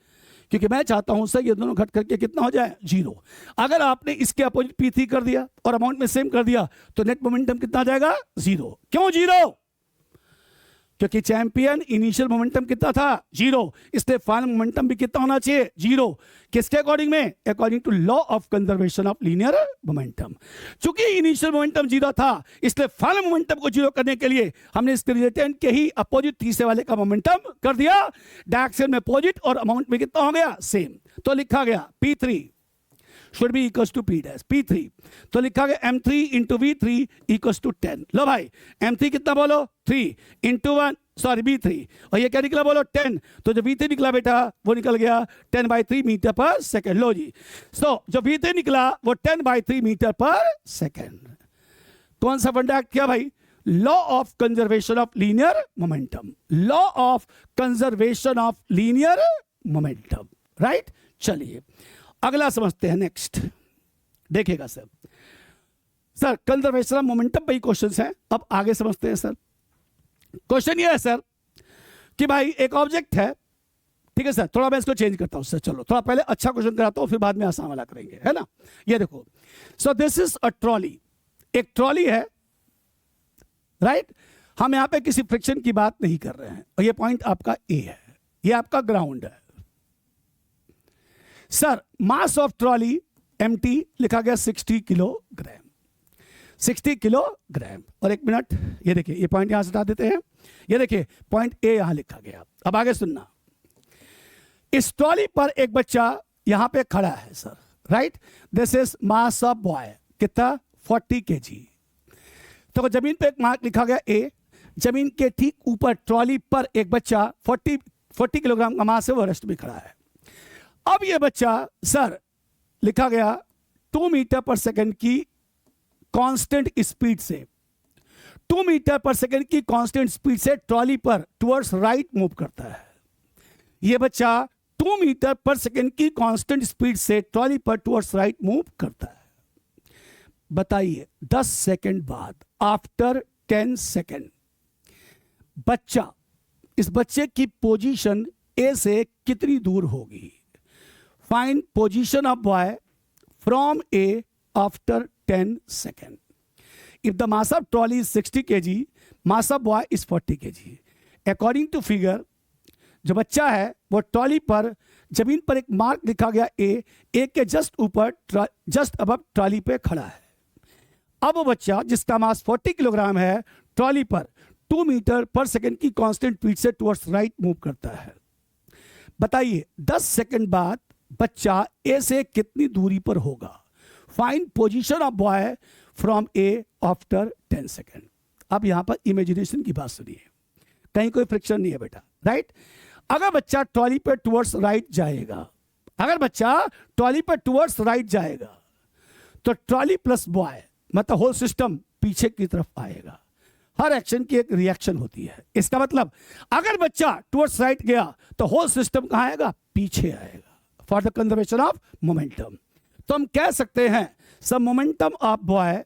क्योंकि मैं चाहता हूं सर ये दोनों घट करके कितना हो जाए 0। अगर आपने इसके अपोजिट P3 कर दिया और अमाउंट में सेम कर दिया तो नेट मोमेंटम कितना आ जाएगा 0। क्यों 0, क्योंकि चैंपियन इनिशियल मोमेंटम कितना था 0, इसलिए फाइनल मोमेंटम भी कितना होना चाहिए 0। किसके अकॉर्डिंग में, according to law of conservation of linear momentum. चूंकि इनिशियल मोमेंटम 0 था इसलिए फाइनल मोमेंटम को 0 करने के लिए हमने इसके रिजल्टेंट के ही अपोजिट तीसरे वाले का मोमेंटम कर दिया, डायरेक्शन में अपोजिट और अमाउंट में कितना हो गया सेम। तो लिखा गया P3 should be equals to P dash, P3 तो लिखा गया m3 into V3 equals to 10। लो भाई m3 कितना बोलो 3 इंटू 1 सॉरी V3, और ये क्या निकला बोलो 10, तो जो V3 निकला बेटा वो निकल गया 10/3 मीटर पर सेकेंड। लो जी, सो जो V3 निकला वो 10/3 मीटर पर सेकेंड। कौन सा फंडा एक्ट किया भाई, law of conservation of linear momentum, law of conservation of linear momentum, right. चलिए अगला समझते हैं, नेक्स्ट देखिएगा sir. Sir conservation of momentum पे ही क्वेश्चंस हैं, अब आगे समझते हैं सर। क्वेश्चन ये है सर कि भाई एक ऑब्जेक्ट है, ठीक है सर, थोड़ा मैं इसको चेंज करता हूं सर, चलो थोड़ा पहले अच्छा क्वेश्चन कराता हूं फिर बाद में आसान वाला करेंगे, है ना। ये देखो, so this is a trolley, एक ट्रॉली है, राइट। हम यहां पे किसी फ्रिक्शन की बात नहीं कर रहे हैं, और ये पॉइंट आपका ए है, ये आपका ग्राउंड है। Sir mass of trolley MT लिखा गया 60 किलोग्राम, 60 किलोग्राम। और एक मिनट, ये देखिए ये पॉइंट यहां से हटा देते हैं, ये देखिए पॉइंट ए यहां लिखा गया। अब आगे सुनना, इस ट्रॉली पर एक बच्चा यहां पे खड़ा है sir, right. This is mass of boy, कितना 40 kg। तो जमीन पे एक मार्क लिखा गया A, जमीन के ठीक ऊपर ट्रॉली पर एक बच्चा 40 किलोग्राम का मास है, वो रेस्ट में खड़ा है। अब ये बच्चा सर लिखा गया 2 मीटर पर सेकेंड की कांस्टेंट स्पीड से, 2 मीटर पर सेकेंड की कांस्टेंट स्पीड से ट्रॉली पर टुवर्ड्स राइट मूव करता है। ये बच्चा 2 मीटर पर सेकेंड की कांस्टेंट स्पीड से ट्रॉली पर टुवर्ड्स राइट मूव करता है। बताइए 10 सेकेंड बाद, आफ्टर 10 सेकेंड, बच्चा, इस बच्चे की पोजीशन ए से कितनी दूर होगी। Find position of boy from A after 10 second. If the mass of trolley is 60 kg, mass of boy is 40 kg। According to figure, जो बच्चा है वो ट्रॉली पर, जमीन पर एक मार्क लिखा गया ए के जस्ट ऊपर, जस्ट अबव ट्रॉली पे खड़ा है। अब वो बच्चा जिसका मास 40 किलोग्राम है ट्रॉली पर 2 मीटर पर सेकंड की कांस्टेंट स्पीड से टुवर्ड्स राइट मूव करता है। बताइए 10 सेकंड बाद बच्चा ए से कितनी दूरी पर होगा। Find position of boy from A after 10 second. अब यहां पर इमेजिनेशन की बात सुनिए, कहीं कोई फ्रिक्शन नहीं है बेटा, राइट। अगर बच्चा ट्रॉली पे टुवर्ड्स राइट जाएगा, अगर बच्चा ट्रॉली पे टुवर्ड्स राइट जाएगा तो ट्रॉली प्लस बॉय मतलब होल सिस्टम पीछे की तरफ आएगा। हर एक्शन की एक रिएक्शन होती है। इसका मतलब अगर बच्चा टुवर्ड्स राइट गया तो होल सिस्टम कहां आएगा, पीछे आएगा, for the conservation of momentum. तो हम कह सकते हैं sum momentum of boy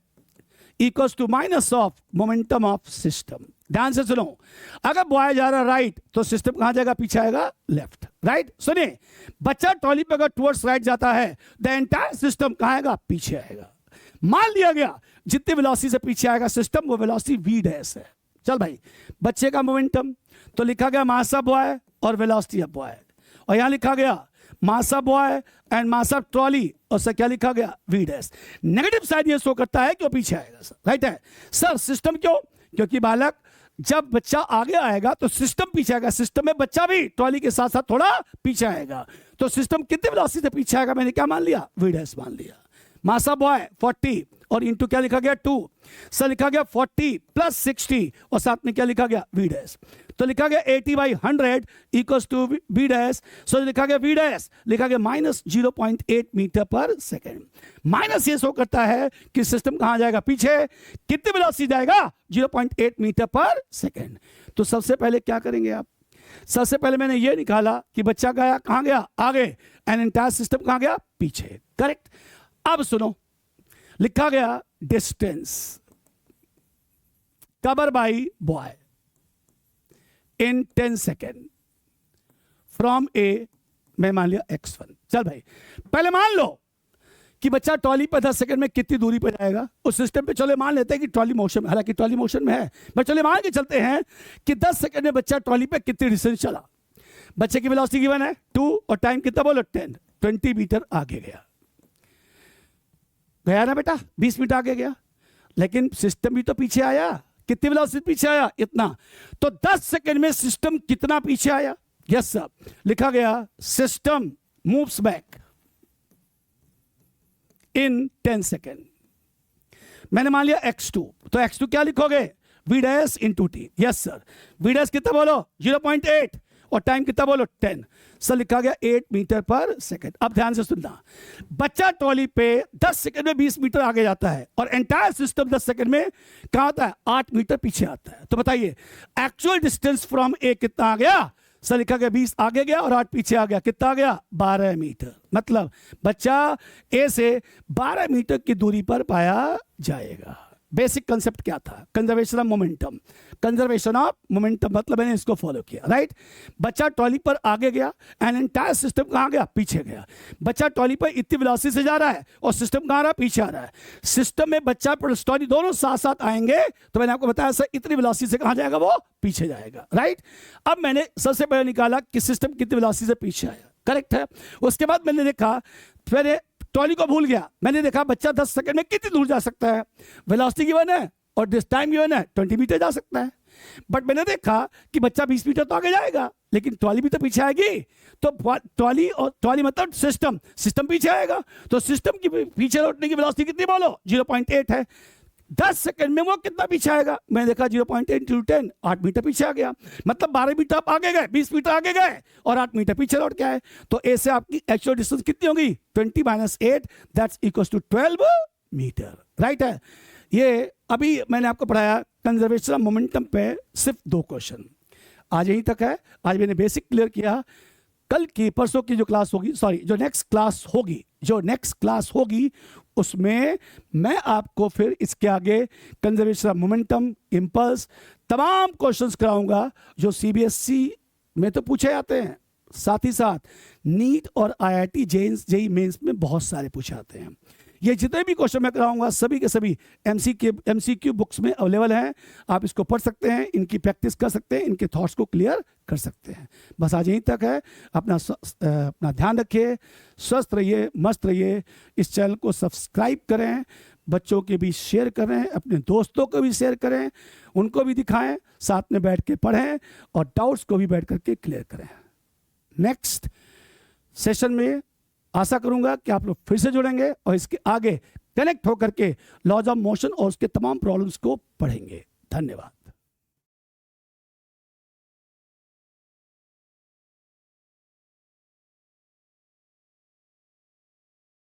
equals to minus of momentum of system. ध्यान से सुनो, अगर बॉय जा रहा राइट तो सिस्टम कहां जाएगा, पीछे आएगा, लेफ्ट, राइट। सुनिए, बच्चा ट्रॉली पे अगर टुवर्ड्स राइट जाता है द एंटायर सिस्टम कहां आएगा, पीछे आएगा। मान लिया गया जितनी वेलोसिटी से पीछे आएगा सिस्टम वो वेलोसिटी v डैश है। चल भाई, बच्चे का मोमेंटम तो लिखा गया मास ऑफ बॉय और वेलोसिटी ऑफ बॉय, और यहां लिखा गया मास of boy and mass of trolley, और सर क्या लिखा गया, v डैश। नेगेटिव साइड ये शो करता है कि वो पीछे आएगा सर, राइट है सर। सिस्टम क्यों, क्योंकि बालक जब बच्चा आगे आएगा तो सिस्टम पीछे आएगा, सिस्टम में बच्चा भी ट्रॉली के साथ साथ थोड़ा पीछे आएगा। तो सिस्टम कितनी वेलोसिटी से पीछे आएगा, मैंने क्या मान लिया, v डैश मान लिया। मास ऑफ बॉय 40 और इंटू क्या लिखा गया 2, सर लिखा गया 40 प्लस 60 और साथ में क्या लिखा गया, v डैश। तो लिखा गया 80/100 इक्वल्स टू v डैश। सो लिखा गया v डैश, लिखा गया माइनस 0.8 मीटर पर सेकेंड। माइनस ये शो करता है कि सिस्टम कहां जाएगा, पीछे। कितनी वेलोसिटी जाएगा, 0.8 मीटर पर सेकेंड। तो सबसे पहले क्या करेंगे आप, सबसे पहले मैंने ये निकाला कि बच्चा गया कहां गया, आगे, एंड एंटायर सिस्टम कहां गया, पीछे, करेक्ट। अब सुनो, लिखा गया distance cover by boy in 10 second from A, मैं मान लिया x1। चल भाई, पहले मान लो कि बच्चा ट्रॉली पर 10 सेकंड में कितनी दूरी पर जाएगा उस सिस्टम पे। चले मान लेते हैं कि ट्रॉली मोशन में, हालांकि ट्रॉली मोशन में है, बट चले मान के चलते हैं कि 10 सेकंड में बच्चा ट्रॉली पे कितनी डिस्टेंस चला। बच्चे की वेलोसिटी गिवन है 2 और टाइम कितना बोलो 10, 20 मीटर आगे गया ना बेटा, 20 मीटर आगे गया। लेकिन सिस्टम भी तो पीछे आया, कितनी वेलोसिटी पीछे आया, इतना। तो 10 सेकंड में सिस्टम कितना पीछे आया, यस सर, लिखा गया system moves back in 10 second. मैंने मान लिया x2, तो x2 क्या लिखोगे, v dash into t, yes sir. v dash कितना बोलो 0.8 और टाइम कितना बोलो 10, सर लिखा गया 8 मीटर पर सेकेंड। अब ध्यान से सुनना, बच्चा ट्रॉली पे 10 सेकंड में 20 मीटर आगे जाता है और एंटायर सिस्टम 10 सेकंड में कहां आता है, 8 मीटर पीछे आता है। तो बताइए एक्चुअल डिस्टेंस फ्रॉम ए कितना आ गया, सर लिखा गया 20 आगे गया और 8 पीछे आ गया, कितना आ गया 12 मीटर। मतलब बच्चा ए से 12 मीटर की दूरी पर पाया जाएगा। बेसिक कंसेप्ट क्या था, conservation of momentum. Conservation of momentum मतलब मैंने इसको फॉलो किया, राइट। बच्चा ट्रॉली पर आगे गया एंड एंटायर सिस्टम कहां गया, पीछे गया। बच्चा ट्रॉली पर इतनी वेलोसिटी से जा रहा है और सिस्टम कहां रहा, पीछे आ रहा है। सिस्टम में बच्चा प्लस ट्रॉली दोनों साथ साथ आएंगे, तो मैंने आपको बताया सर इतनी वेलोसिटी से कहां जाएगा, वो पीछे जाएगा, राइट। अब मैंने सबसे पहले निकाला कि सिस्टम कितनी वेलोसिटी से पीछे आया, करेक्ट है। उसके बाद मैंने देखा, मैंने ट्रॉली को भूल गया, मैंने देखा बच्चा 10 सेकंड में कितनी दूर जा सकता है। वेलोसिटी गिवन है और डिस टाइम गिवन है 20 मीटर जा सकता है। बट मैंने देखा कि बच्चा 20 मीटर तो आगे जाएगा, लेकिन ट्रॉली भी तो पीछे आएगी। तो ट्रॉली और ट्रॉली मतलब सिस्टम पीछे आएगा। तो सिस्टम की पीछे लौटने की वेलोसिटी कितनी बोलो 0.8 है। 10 सेकंड में वो कितना पीछे आएगा, मैंने देखा 0.8 इंटू 10, 8 मीटर पीछे आ गया। मतलब 12 मीटर आप आगे गए, 20 मीटर आगे गए और 8 मीटर पीछे लौट के आए। तो ए से आपकी एक्चुअल डिस्टेंस कितनी होगी, 20 - 8 that's equals to 12 metre, right है। ये अभी मैंने आपको पढ़ाया कंजर्वेशन ऑफ मोमेंटम पे सिर्फ 2 क्वेश्चन, आज यहीं तक है। आज मैंने बेसिक क्लियर किया। कल की परसों की जो क्लास होगी, सॉरी जो नेक्स्ट क्लास होगी उसमें मैं आपको फिर इसके आगे कंजर्वेशन ऑफ मोमेंटम, इंपल्स, तमाम क्वेश्चंस कराऊंगा जो सीबीएसई में तो पूछे जाते हैं, साथ ही साथ नीट और आईआईटी जेईई मेंस में बहुत सारे पूछे जाते हैं। ये जितने भी क्वेश्चन मैं कराऊंगा सभी के सभी एमसीक्यू बुक्स में अवेलेबल हैं। आप इसको पढ़ सकते हैं, इनकी प्रैक्टिस कर सकते हैं, इनके थॉट्स को क्लियर कर सकते हैं। बस आज यहीं तक है। अपना ध्यान रखिए, स्वस्थ रहिए, मस्त रहिए। इस चैनल को सब्सक्राइब करें, बच्चों के भी शेयर करें, अपने दोस्तों को भी शेयर करें, उनको भी दिखाएं, साथ में बैठ के पढ़ें और डाउट्स को भी बैठ करके क्लियर करें। नेक्स्ट सेशन में आशा करूंगा कि आप लोग फिर से जुड़ेंगे और इसके आगे कनेक्ट होकर के लॉज ऑफ मोशन और उसके तमाम प्रॉब्लम्स को पढ़ेंगे। धन्यवाद।